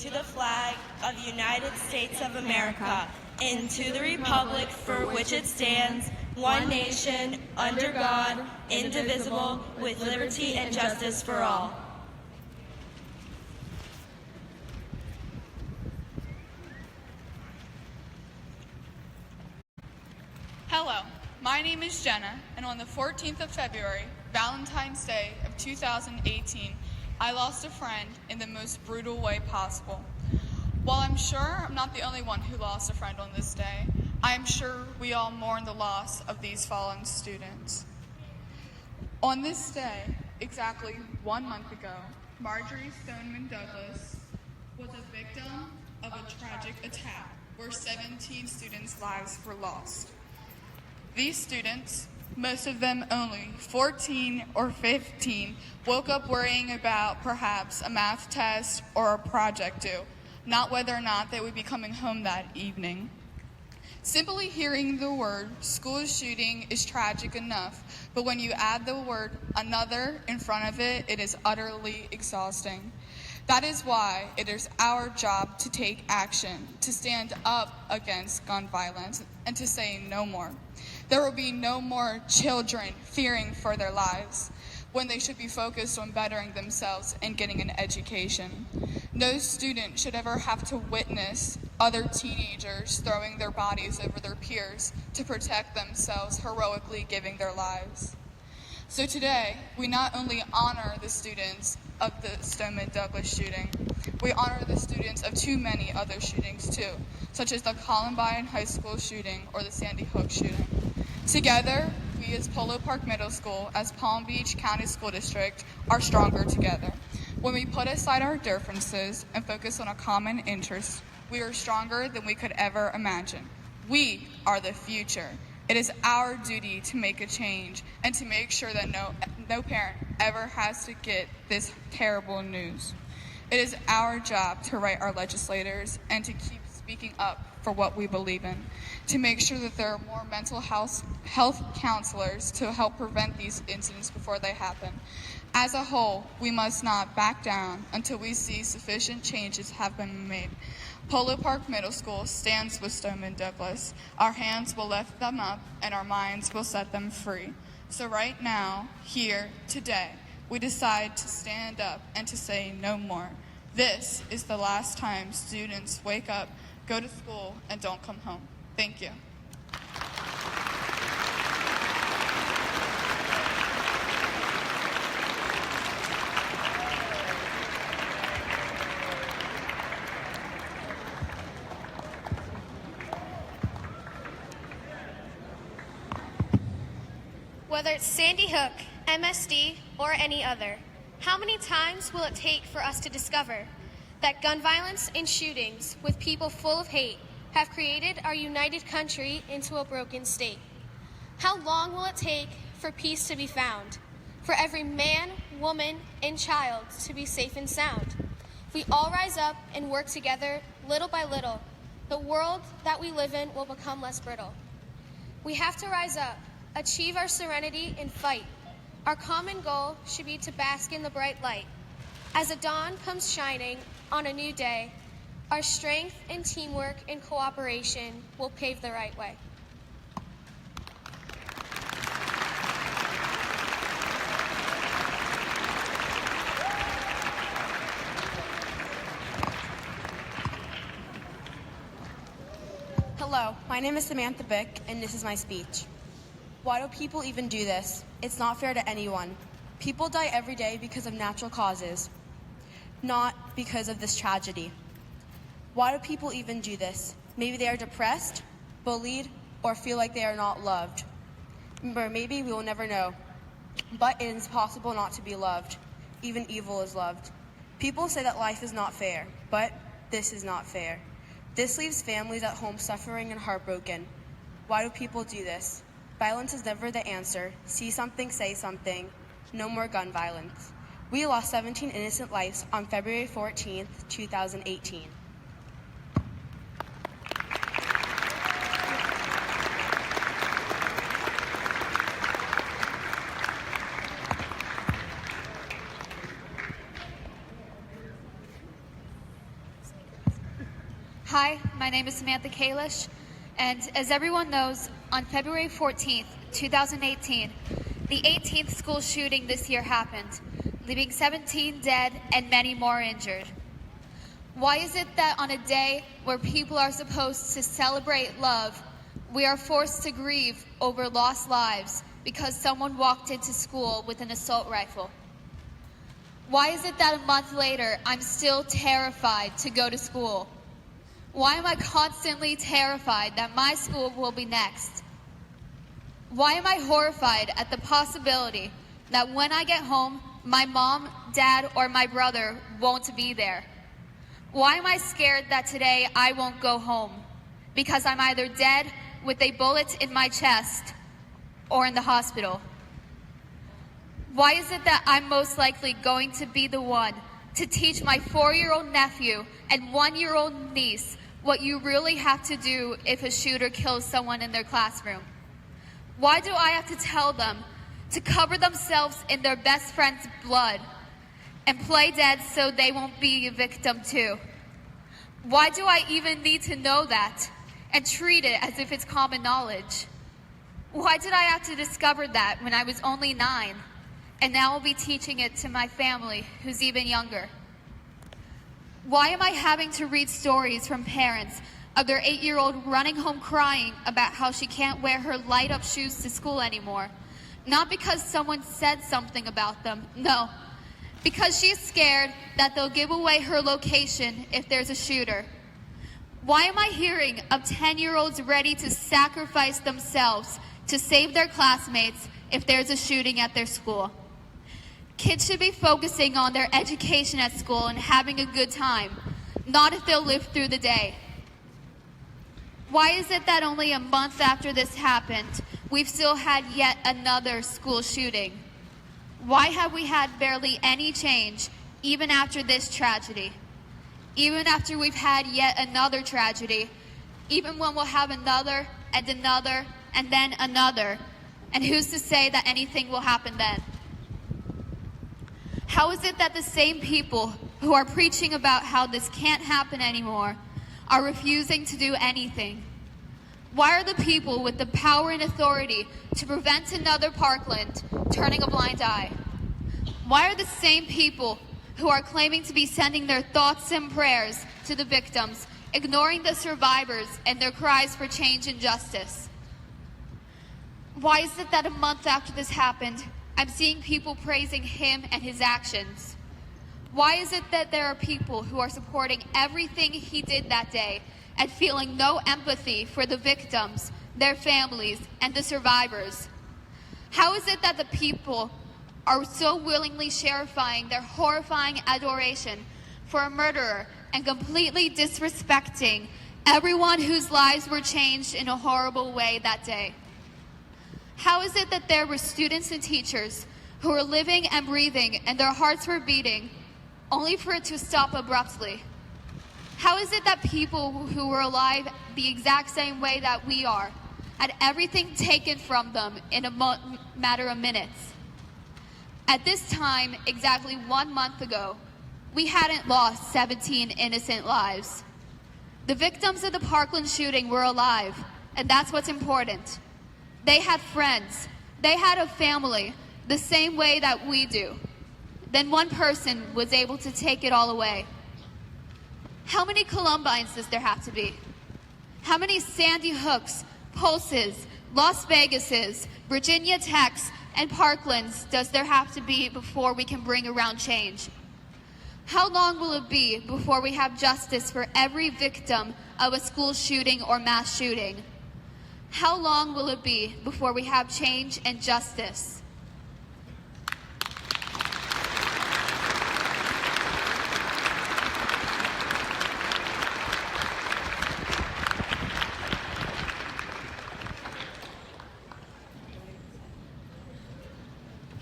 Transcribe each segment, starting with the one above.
to the flag of the United States of America, and to the republic for which it stands, one nation, under God, indivisible, with liberty and justice for all. Hello, my name is Jenna, and on the 14th of February, Valentine's Day of 2018, I lost a friend in the most brutal way possible. While I'm sure I'm not the only one who lost a friend on this day, I am sure we all mourn the loss of these fallen students. On this day, exactly 1 month ago, Marjorie Stoneman Douglas was a victim of a tragic attack where 17 students' lives were lost. These students, most of them only 14 or 15, woke up worrying about perhaps a math test or a project due, not whether or not they would be coming home that evening. Simply hearing the word school shooting is tragic enough, but when you add the word another in front of it, it is utterly exhausting. That is why it is our job to take action, to stand up against gun violence, and to say no more. There will be no more children fearing for their lives when they should be focused on bettering themselves and getting an education. No student should ever have to witness other teenagers throwing their bodies over their peers to protect themselves, heroically giving their lives. So today, we not only honor the students of the Stoneman Douglas shooting, we honor the students of too many other shootings too, such as the Columbine High School shooting or the Sandy Hook shooting. Together, we as Polo Park Middle School, as Palm Beach County School District, are stronger together. When we put aside our differences and focus on a common interest, we are stronger than we could ever imagine. We are the future. It is our duty to make a change and to make sure that no parent ever has to get this terrible news. It is our job to write our legislators and to keep speaking up for what we believe in, to make sure that there are more mental health counselors to help prevent these incidents before they happen. As a whole, we must not back down until we see sufficient changes have been made. Polo Park Middle School stands with Stoneman Douglas. Our hands will lift them up and our minds will set them free. So right now, here, today, we decide to stand up and to say no more. This is the last time students wake up, go to school, and don't come home. Thank you. Whether it's Sandy Hook, MSD, or any other, how many times will it take for us to discover that gun violence and shootings with people full of hate have created our united country into a broken state? How long will it take for peace to be found, for every man, woman, and child to be safe and sound? If we all rise up and work together, little by little, the world that we live in will become less brittle. We have to rise up, achieve our serenity, and fight. Our common goal should be to bask in the bright light. As the dawn comes shining on a new day, our strength and teamwork and cooperation will pave the right way. Hello, my name is Samantha Bick, and this is my speech. Why do people even do this? It's not fair to anyone. People die every day because of natural causes, not because of this tragedy. Why do people even do this? Maybe they are depressed, bullied, or feel like they are not loved. Or maybe we will never know. But it is possible not to be loved. Even evil is loved. People say that life is not fair, but this is not fair. This leaves families at home suffering and heartbroken. Why do people do this? Violence is never the answer. See something, say something. No more gun violence. We lost 17 innocent lives on February 14th, 2018. Hi, my name is Samantha Kalish, and as everyone knows, on February 14th, 2018, the 18th school shooting this year happened, leaving 17 dead and many more injured. Why is it that on a day where people are supposed to celebrate love, we are forced to grieve over lost lives because someone walked into school with an assault rifle? Why is it that a month later, I'm still terrified to go to school? Why am I constantly terrified that my school will be next? Why am I horrified at the possibility that when I get home, my mom, dad, or my brother won't be there? Why am I scared that today I won't go home? Because I'm either dead with a bullet in my chest or in the hospital. Why is it that I'm most likely going to be the one to teach my 4-year-old nephew and 1-year-old niece what you really have to do if a shooter kills someone in their classroom? Why do I have to tell them to cover themselves in their best friend's blood and play dead so they won't be a victim too? Why do I even need to know that and treat it as if it's common knowledge? Why did I have to discover that when I was only 9, and now I'll be teaching it to my family who's even younger? Why am I having to read stories from parents of their 8-year-old running home crying about how she can't wear her light-up shoes to school anymore? Not because someone said something about them, no. Because she's scared that they'll give away her location if there's a shooter. Why am I hearing of 10-year-olds ready to sacrifice themselves to save their classmates if there's a shooting at their school? Kids should be focusing on their education at school and having a good time, not if they'll live through the day. Why is it that only a month after this happened, we've still had yet another school shooting? Why have we had barely any change even after this tragedy? Even after we've had yet another tragedy, even when we'll have another and another and then another, and who's to say that anything will happen then? How is it that the same people who are preaching about how this can't happen anymore are refusing to do anything? Why are the people with the power and authority to prevent another Parkland turning a blind eye? Why are the same people who are claiming to be sending their thoughts and prayers to the victims ignoring the survivors and their cries for change and justice? Why is it that a month after this happened, I'm seeing people praising him and his actions? Why is it that there are people who are supporting everything he did that day and feeling no empathy for the victims, their families, and the survivors? How is it that the people are so willingly sharifying their horrifying adoration for a murderer and completely disrespecting everyone whose lives were changed in a horrible way that day? How is it that there were students and teachers who were living and breathing and their hearts were beating only for it to stop abruptly? How is it that people who were alive the exact same way that we are had everything taken from them in a matter of minutes? At this time, exactly 1 month ago, we hadn't lost 17 innocent lives. The victims of the Parkland shooting were alive, and that's what's important. They had friends. They had a family, the same way that we do. Then one person was able to take it all away. How many Columbines does there have to be? How many Sandy Hooks, Pulses, Las Vegases, Virginia Techs, and Parklands does there have to be before we can bring around change? How long will it be before we have justice for every victim of a school shooting or mass shooting? How long will it be before we have change and justice?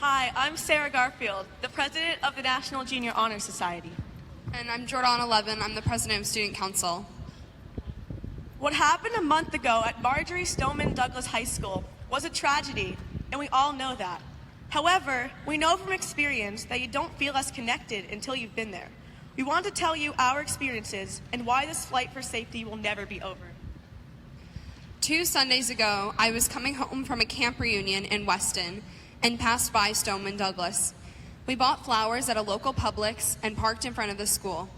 Hi, I'm Sarah Garfield, the president of the National Junior Honor Society. And I'm Jordan 11. I'm the president of Student Council. What happened a month ago at Marjorie Stoneman Douglas High School was a tragedy, and we all know that. However, we know from experience that you don't feel as connected until you've been there. We want to tell you our experiences and why this fight for safety will never be over. 2 Sundays ago, I was coming home from a camp reunion in Weston and passed by Stoneman Douglas. We bought flowers at a local Publix and parked in front of the school.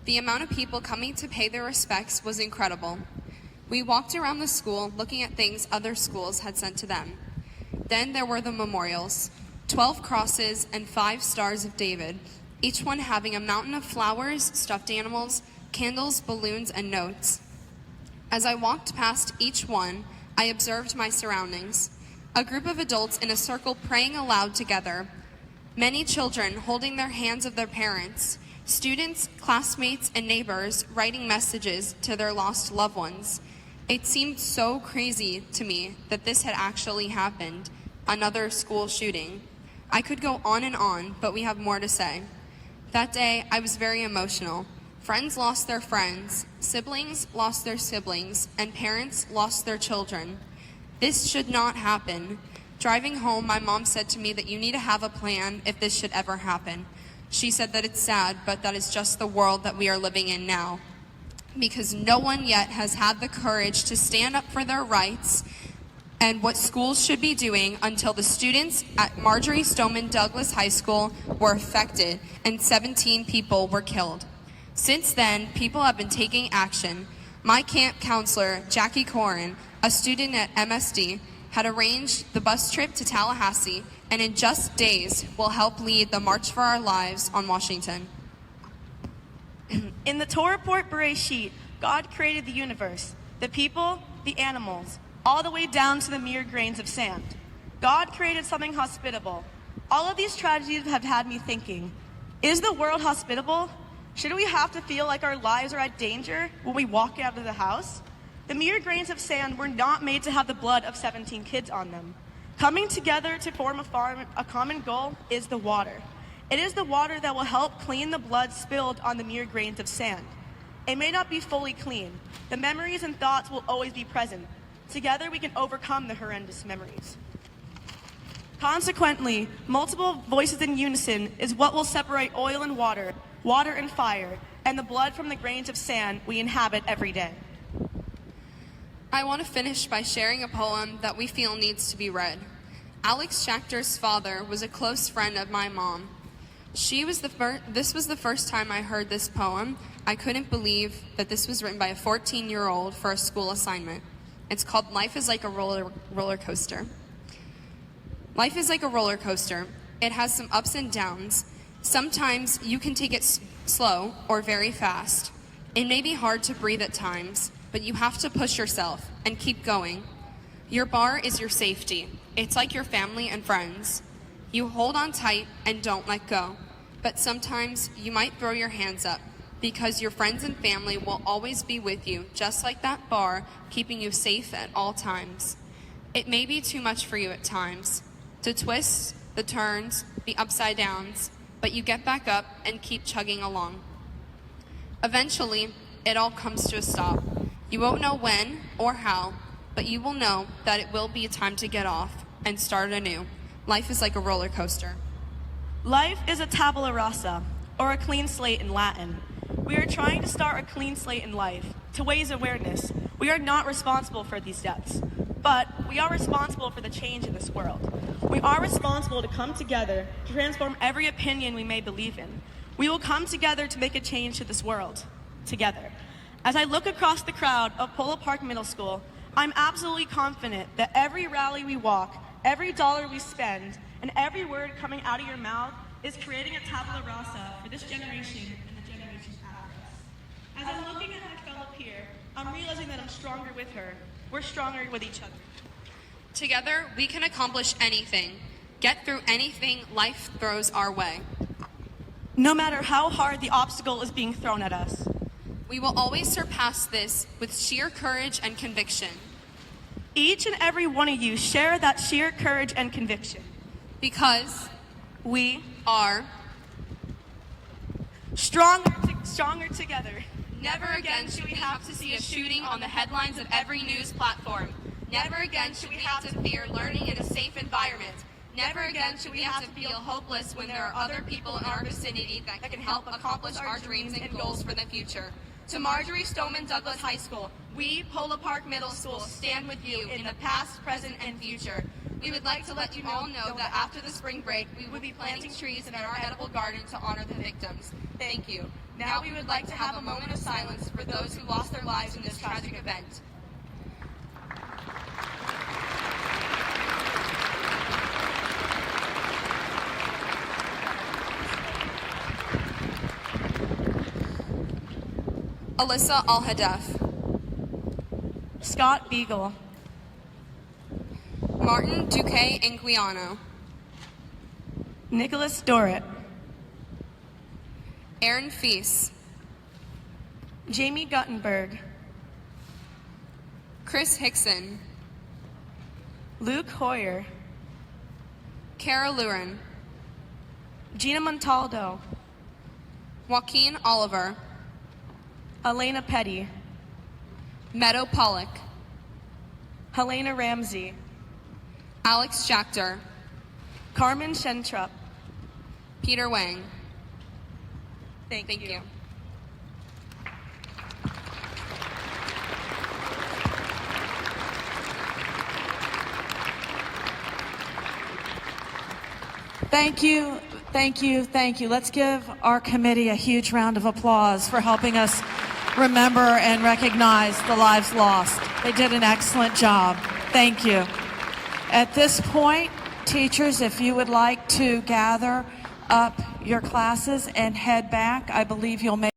The amount of people coming to pay their respects was incredible. We walked around the school looking at things other schools had sent to them. Then there were the memorials, 12 crosses and 5 stars of David, each one having a mountain of flowers, stuffed animals, candles, balloons, and notes. As I walked past each one, I observed my surroundings. A group of adults in a circle praying aloud together. Many children holding their hands of their parents. Students, classmates, and neighbors writing messages to their lost loved ones. It seemed so crazy to me that this had actually happened, another school shooting. I could go on, but we have more to say. That day, I was very emotional. Friends lost their friends, siblings lost their siblings, and parents lost their children. This should not happen. Driving home, my mom said to me that you need to have a plan if this should ever happen. She said that it's sad, but that is just the world that we are living in now. Because no one yet has had the courage to stand up for their rights and what schools should be doing until the students at Marjorie Stoneman Douglas High School were affected and 17 people were killed. Since then, people have been taking action. My camp counselor, Jackie Corin, a student at MSD, had arranged the bus trip to Tallahassee and in just days will help lead the March for Our Lives on Washington. In the Torah Port Bereshit, God created the universe, the people, the animals, all the way down to the mere grains of sand. God created something hospitable. All of these tragedies have had me thinking, is the world hospitable? Should we have to feel like our lives are at danger when we walk out of the house? The mere grains of sand were not made to have the blood of 17 kids on them. Coming together to form a common goal is the water. It is the water that will help clean the blood spilled on the mere grains of sand. It may not be fully clean. The memories and thoughts will always be present. Together we can overcome the horrendous memories. Consequently, multiple voices in unison is what will separate oil and water, water and fire, and the blood from the grains of sand we inhabit every day. I want to finish by sharing a poem that we feel needs to be read. Alex Schachter's father was a close friend of my mom. This was the first time I heard this poem. I couldn't believe that this was written by a 14-year-old for a school assignment. It's called Life is Like a Roller Coaster. Life is like a roller coaster. It has some ups and downs. Sometimes you can take it slow or very fast. It may be hard to breathe at times, but you have to push yourself and keep going. Your bar is your safety. It's like your family and friends. You hold on tight and don't let go. But sometimes you might throw your hands up because your friends and family will always be with you, just like that bar, keeping you safe at all times. It may be too much for you at times, the twists, the turns, the upside downs, but you get back up and keep chugging along. Eventually, it all comes to a stop. You won't know when or how, but you will know that it will be time to get off and start anew. Life is like a roller coaster. Life is a tabula rasa, or a clean slate in Latin. We are trying to start a clean slate in life, to raise awareness. We are not responsible for these deaths, but we are responsible for the change in this world. We are responsible to come together to transform every opinion we may believe in. We will come together to make a change to this world, together. As I look across the crowd of Polo Park Middle School, I'm absolutely confident that every rally we walk, every dollar we spend, and every word coming out of your mouth is creating a tabula rasa for this generation and the generations after us. As I'm looking at my fellow peer, I'm realizing that I'm stronger with her. We're stronger with each other. Together, we can accomplish anything, get through anything life throws our way. No matter how hard the obstacle is being thrown at us. We will always surpass this with sheer courage and conviction. Each and every one of you share that sheer courage and conviction. Because we are stronger together. Never again should we have to see a shooting on the headlines of every news platform. Never again should we have to fear learning in a safe environment. Never again should we have to feel hopeless when there are other people in our vicinity that can help accomplish our dreams and goals for the future. To Marjorie Stoneman Douglas High School, we, Polo Park Middle School, stand with you in the past, present, and future. We would like to let you all know that after the spring break, we will be planting trees in our edible garden to honor the victims. Thank you. Now we would like to have a moment of silence for those who lost their lives in this tragic event. Alyssa Al-Hadef, Scott Beagle, Martin Duque Inguiano, Nicholas Dorrit, Aaron Feast, Jamie Guttenberg, Chris Hickson, Luke Hoyer, Kara Lurin, Gina Montaldo, Joaquin Oliver, Elena Petty, Meadow Pollock, Helena Ramsey, Alex Schachter, Carmen Shentrup. Peter Wang. Thank you. Thank you, thank you, thank you. Let's give our committee a huge round of applause for helping us remember and recognize the lives lost. They did an excellent job. Thank you. At this point, teachers, if you would like to gather up your classes and head back, I believe you'll make